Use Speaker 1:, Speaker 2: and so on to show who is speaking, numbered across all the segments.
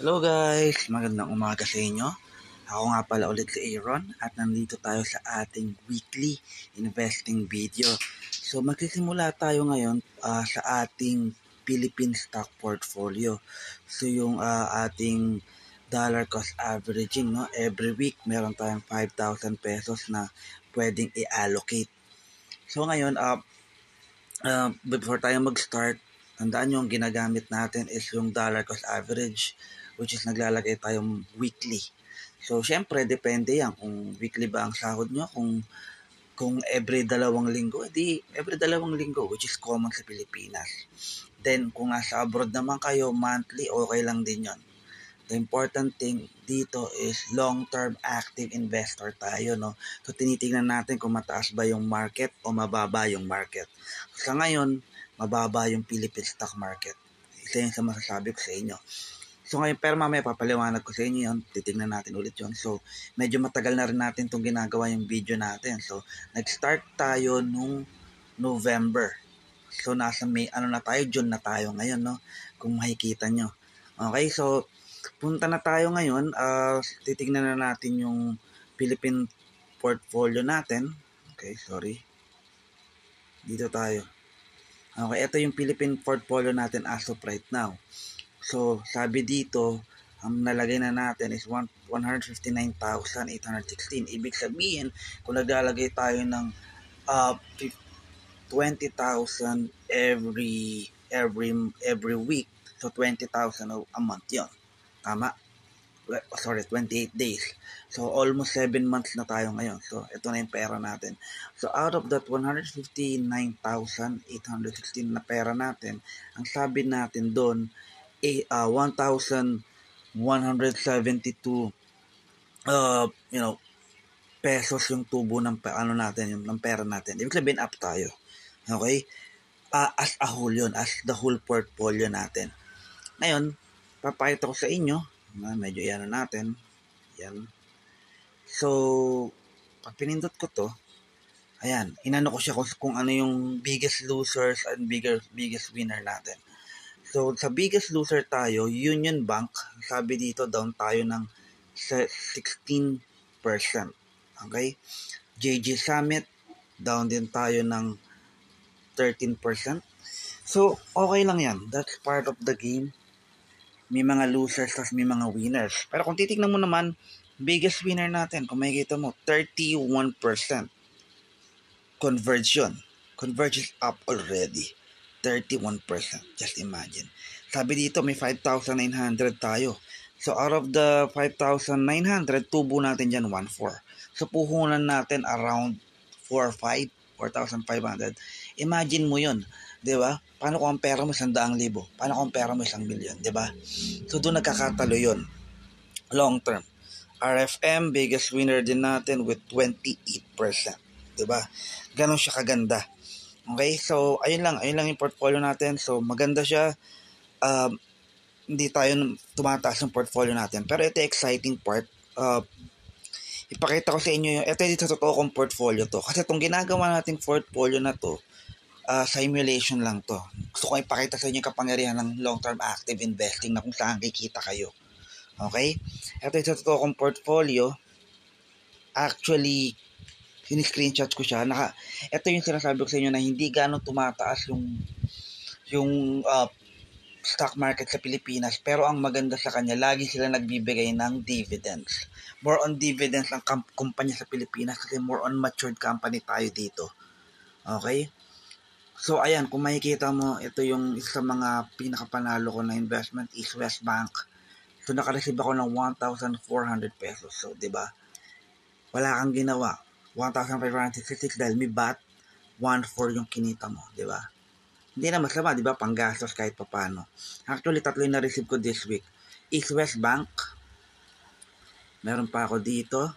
Speaker 1: Hello guys! Magandang umaga sa inyo. Ako nga pala ulit si Aaron at nandito tayo sa ating weekly investing video. So magsisimula tayo ngayon sa ating Philippine stock portfolio. So yung ating dollar cost averaging, no? Every week meron tayong 5,000 pesos na pwedeng i-allocate. So ngayon, before tayo mag-start, tandaan nyo, ang ginagamit natin is yung dollar cost average, which is naglalagay tayong weekly. So, syempre, depende yan kung weekly ba ang sahod nyo, kung every 2 linggo, every 2 linggo, which is common sa Pilipinas. Then, kung nasa abroad naman kayo, monthly, okay lang din yon. The important thing dito is long-term active investor tayo, no? So, tinitingnan natin kung mataas ba yung market o mababa yung market. Sa ngayon, mababa yung Philippine stock market. Isa yun sa masasabi ko sa inyo. So, ngayon, pero mamaya papaliwanag ko sa inyo yun. Titingnan natin ulit yun. So, medyo matagal na rin natin itong ginagawa yung video natin. So, nag-start tayo nung November. So, nasa May, June na tayo ngayon, no? Kung makikita nyo. Okay, so, punta na tayo ngayon. Titignan na natin yung Philippine portfolio natin. Okay, sorry. Dito tayo. Okay, ito yung Philippine portfolio natin as of right now. So, sabi dito, ang nalagay na natin is 159,816. Ibig sabihin, kung naglalagay tayo ng 20,000 every week, so 20,000 a month yon. Tama? Sorry, 28 days. So, almost 7 months na tayo ngayon. So, ito na yung pera natin. So, out of that 159,816 na pera natin, ang sabi natin doon, 1,172 pesos yung tubo ng ng pera natin. Ibig sabihin, up tayo. Okay? As a whole yun, as the whole portfolio natin. Ngayon, papakita ko sa inyo, medyo yan natin. Yan. So, pag pinindot ko to, ayan, inano ko siya kung ano yung biggest losers and biggest winner natin. So, sa biggest loser tayo, Union Bank, sabi dito, down tayo ng 16%. Okay? JG Summit, down din tayo ng 13%. So, okay lang yan. That's part of the game. May mga losers at may mga winners. Pero kung titignan mo naman, biggest winner natin, kung makikita mo, 31%. Conversion is up already. 31%. Just imagine. Sabi dito, may 5,900 tayo. So, out of the 5,900, tubo natin dyan 1,400. So, puhunan natin around 4,500. Imagine mo yun. Diba? Paano kung ang pera mo 100,000? Paano kung ang pera mo 1,000,000? Diba? So, doon nagkakatalo yun. Long term. RFM, biggest winner din natin with 28%. Diba? Ganon siya kaganda. Okay? So, ayun lang yung portfolio natin. So, maganda siya. Hindi tayo tumataas yung portfolio natin. Pero ito exciting part. Ipakita ko sa inyo ito dito sa totoo kong portfolio to. Kasi itong ginagawa nating portfolio na to, simulation lang to. Gusto ko ipakita sa inyo yung kapangyarihan ng long-term active investing na kung saan kikita kayo. Okay? Ito yung totoo kong portfolio. Actually, siniscreenshot ko siya. Ito yung sinasabi ko sa inyo na hindi gano'ng tumataas yung stock market sa Pilipinas. Pero ang maganda sa kanya, lagi sila nagbibigay ng dividends. More on dividends ang kumpanya sa Pilipinas kasi more on matured company tayo dito. Okay? So, ayan, kung makikita mo, ito yung isa sa mga pinakapanalo ko na investment is West Bank. So, nakareceive ako ng 1,400 pesos. So, di ba? Wala kang ginawa. 1,566 dahil may bat, 1,400 yung kinita mo, di ba? Hindi na masama, di ba? Panggastos kahit papano. Actually, 3 yung na-receive ko this week. East West Bank. Meron pa ako dito.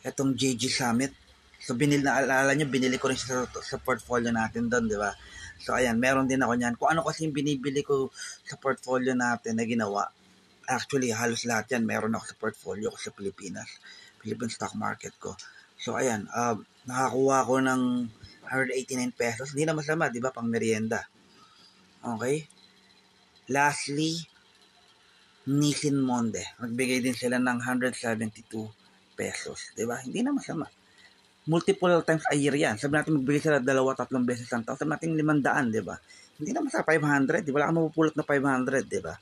Speaker 1: Itong JG Summit. So, naalala nyo, binili ko rin siya sa portfolio natin doon, di ba? So, ayan, meron din ako niyan. Kung ano kasi yung binibili ko sa portfolio natin na ginawa, actually, halos lahat yan, meron ako sa portfolio ko sa Philippine stock market ko. So, ayan, nakakuha ko ng 189 pesos. Hindi na masama, di ba? Pang merienda. Okay? Lastly, Nissin Monde. Nagbigay din sila ng 172 pesos. Diba? Hindi na masama. Multiple times a year yan. Sabi natin magbigay sila 2-3 beses ang taon. Sabi natin 500, diba? Hindi na masama 500. Diba? Wala kang mapupulot na 500, diba?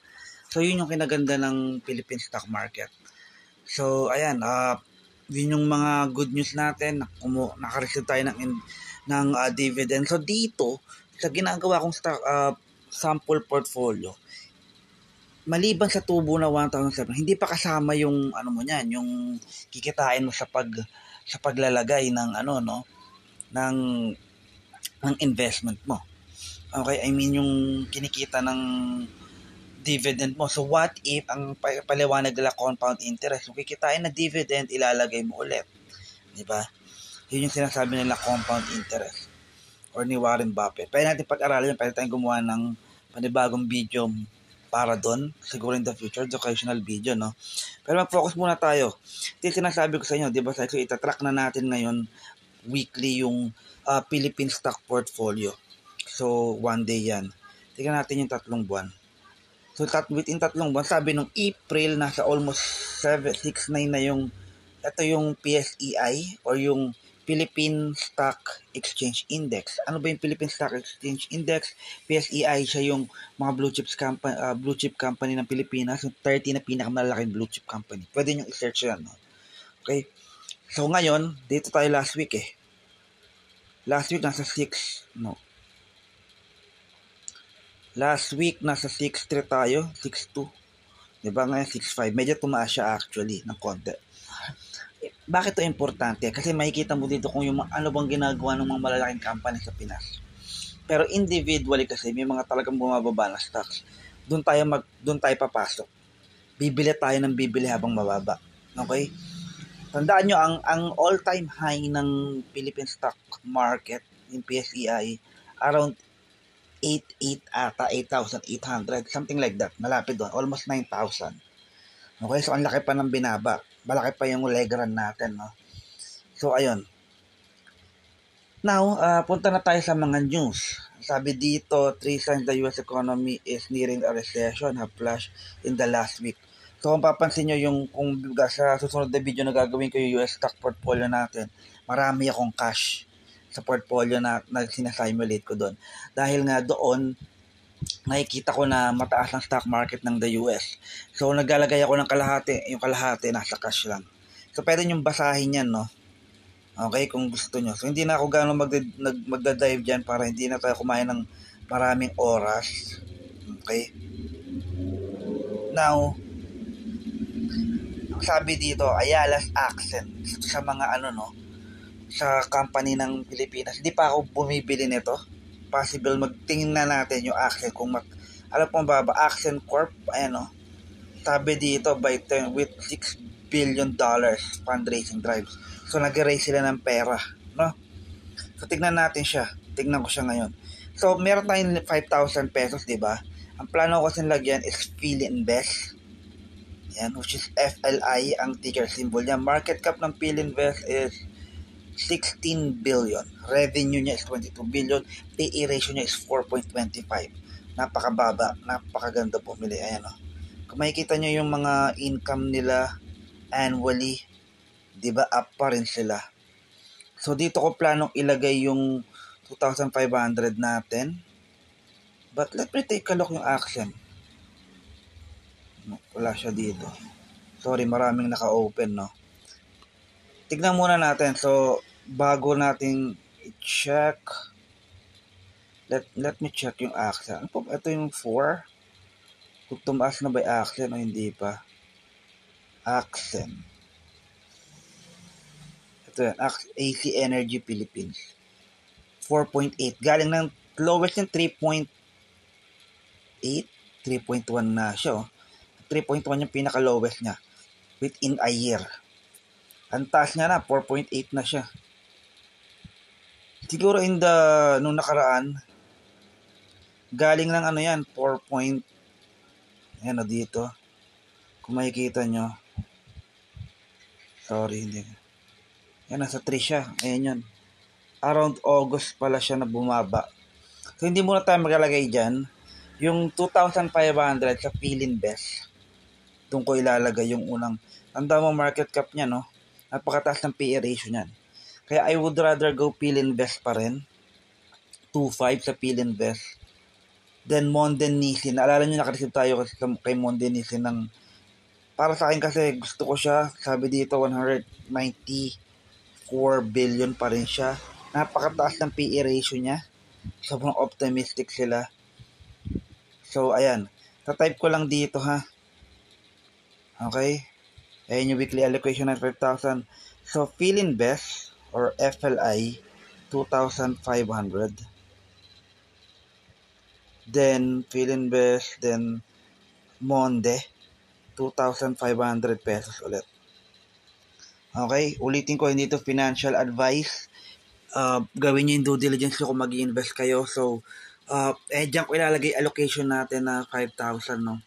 Speaker 1: So, yun yung kinaganda ng Philippine stock market. So, ayan. Yun yung mga good news natin. Nakareceive tayo ng dividend. So, dito, sa ginagawa kong stock, sample portfolio, maliban sa tubo na 1,700, hindi pa kasama yung ano mo niyan, yung kikitain mo sa paglalagay ng ng investment mo. Okay, I mean yung kinikita ng dividend mo. So what if ang paliwanag nila compound interest, yung kikitain na dividend ilalagay mo ulit, di ba? Yun yung sinasabi nila compound interest or ni Warren Buffett. Pwede natin pag-aralan yun, pwede tayong gumawa ng panibagong video para doon, siguro in the future, educational video, no? Pero mag-focus muna tayo. Ito sinasabi ko sa inyo, di ba? So, itatrack na natin ngayon weekly yung Philippine stock portfolio. So, one day yan. Tingnan natin yung 3 buwan. So, within 3 buwan, sabi nung April, nasa almost 6-9 na yung, ito yung PSEI or yung Philippine Stock Exchange Index. Ano ba yung Philippine Stock Exchange Index? PSEI, siya yung mga blue chip company ng Pilipinas, yung 30 na pinakamalaking blue chip company. Pwede nyo i-search yan. No? Okay? So ngayon, dito tayo last week eh. Last week nasa 6, no. Last week nasa 6.3 tayo, 6.2. Diba ngayon 6.5? Medyo tumaas siya actually ng konti. Bakit to importante? Kasi makikita mo dito kung yung ano bang ginagawa ng mga malalaking company sa Pinas. Pero individually kasi may mga talagang bumababa na stocks. Doon tayo papasok. Bibili tayo ng bibili habang mababa. Okay? Tandaan nyo, ang all-time high ng Philippine stock market, yung PSEI, around 8,800, something like that. Malapit doon, almost 9,000. Okay, so ang laki pa ng binaba. Malaki pa yung leg run natin, no? So, ayun. Now, punta na tayo sa mga news. Sabi dito, 3 signs the US economy is nearing a recession have flashed in the last week. So, kung papansin nyo kung sa susunod na video na gagawin ko yung US stock portfolio natin, marami akong cash sa portfolio na sinasimulate ko doon. Dahil nga doon, nakikita ko na mataas ang stock market ng the US. So, naglalagay ako ng kalahati. Yung kalahati, nasa cash lang. So, pwede nyo basahin yan, no? Okay, kung gusto nyo. So, hindi na ako gano'ng magda-dive dyan para hindi na tayo kumain ng maraming oras. Okay? Now, sabi dito, Ayala's Accent. Sa mga sa company ng Pilipinas. Hindi pa ako bumibili nito. Possible magtingin na natin yung Accent kung alam po ba Accent Corp, ayan sabi dito with $6 billion fundraising drives. So nag-raise sila ng pera, no? So tignan natin siya. Tignan ko siya ngayon. So meron tayong 5,000 pesos, di ba? Ang plano ko kasi lagyan is Philinvest. Yan, which is FLI ang ticker symbol niya. Market cap ng Philinvest is 16 billion. Revenue niya is 22 billion. PE ratio niya is 4.25. Napakababa. Napakaganda bumili. Ayan Kung makikita nyo yung mga income nila annually, di ba up pa rin sila. So dito ko planong ilagay yung 2,500 natin. But let me take a look yung Accent. Wala siya dito. Sorry, maraming naka-open, no? Tignan muna natin. So, bago nating i-check, let me check yung Accent. Ito yung 4. Kung tumaas na ba yung Accent o hindi pa. Accent. Ito yan. AC Energy Philippines. 4.8. Galing ng lowest yung 3.8. 3.1 na siya. 3.1 yung pinaka-lowest niya. Within a year. Ang taas niya na, 4.8 na siya. Siguro nung nakaraan, galing ng yan, 4. Yan dito. Kung makikita nyo. Sorry, hindi. Yan, nasa 3 siya. Ayan yun. Around August pala siya na bumaba. So, hindi muna tayo maglalagay dyan. Yung 2,500 sa Philinvest. doon ko ilalagay yung unang, tanda mo market cap niya, no? Napakataas ng PE ratio niyan. Kaya I would rather go Philinvest pa rin, 2.5 sa Philinvest. Then Monden Nissin, naalala nyo nakareceive tayo kay Monden Nissin ng, para sa akin kasi gusto ko siya, sabi dito 194 billion pa rin siya. Napakataas ng PE ratio niya. Sobrang optimistic sila. So, ayan. Tatype ko lang dito, ha. Okay? Ayan yung weekly allocation ng 5,000. So, Philinvest or FLI, 2,500. Then, Philinvest, then Monde, 2,500 pesos ulit. Okay? Ulitin ko, hindi to financial advice. Gawin nyo yung due diligence kung mag-invest kayo. So, dyan ko ilalagay allocation natin na 5,000, no?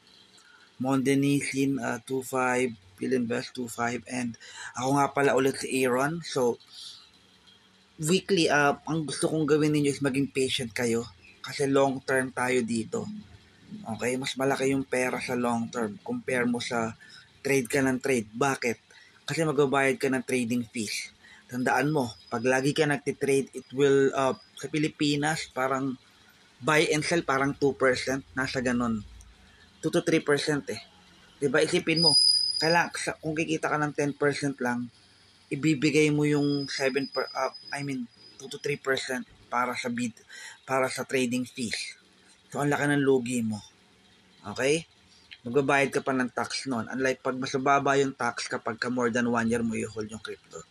Speaker 1: Monde Nissin, 2.5, Philinvest, 2.5, and ako nga pala ulit si Aaron. So, weekly, ang gusto kong gawin ninyo is maging patient kayo. Kasi long term tayo dito. Okay? Mas malaki yung pera sa long term. Compare mo sa trade ka ng trade. Bakit? Kasi magbabayad ka ng trading fees. Tandaan mo, pag lagi ka nagtitrade, it will, sa Pilipinas, parang buy and sell, parang 2%, nasa ganun. 2 to 3% eh. Diba, isipin mo, kung kikita ka ng 10% lang, ibibigay mo yung 2 to 3% para sa para sa trading fees. So, ang laki ng lugi mo. Okay? Magbabayad ka pa ng tax noon. Unlike pag mas mababa yung tax kapag ka more than 1 year mo i-hold yung crypto.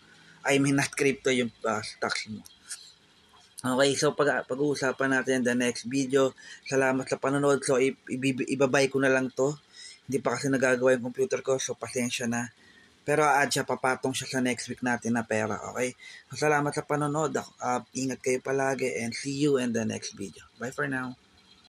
Speaker 1: Not crypto, yung tax mo. Okay, so pag-uusapan natin the next video. Salamat sa panonood. So, ibabay ko na lang to. Hindi pa kasi nagagawa yung computer ko, so pasensya na. Pero add siya, papatong siya sa next week natin na pera, okay? So, salamat sa panonood. Ingat kayo palagi and see you in the next video. Bye for now.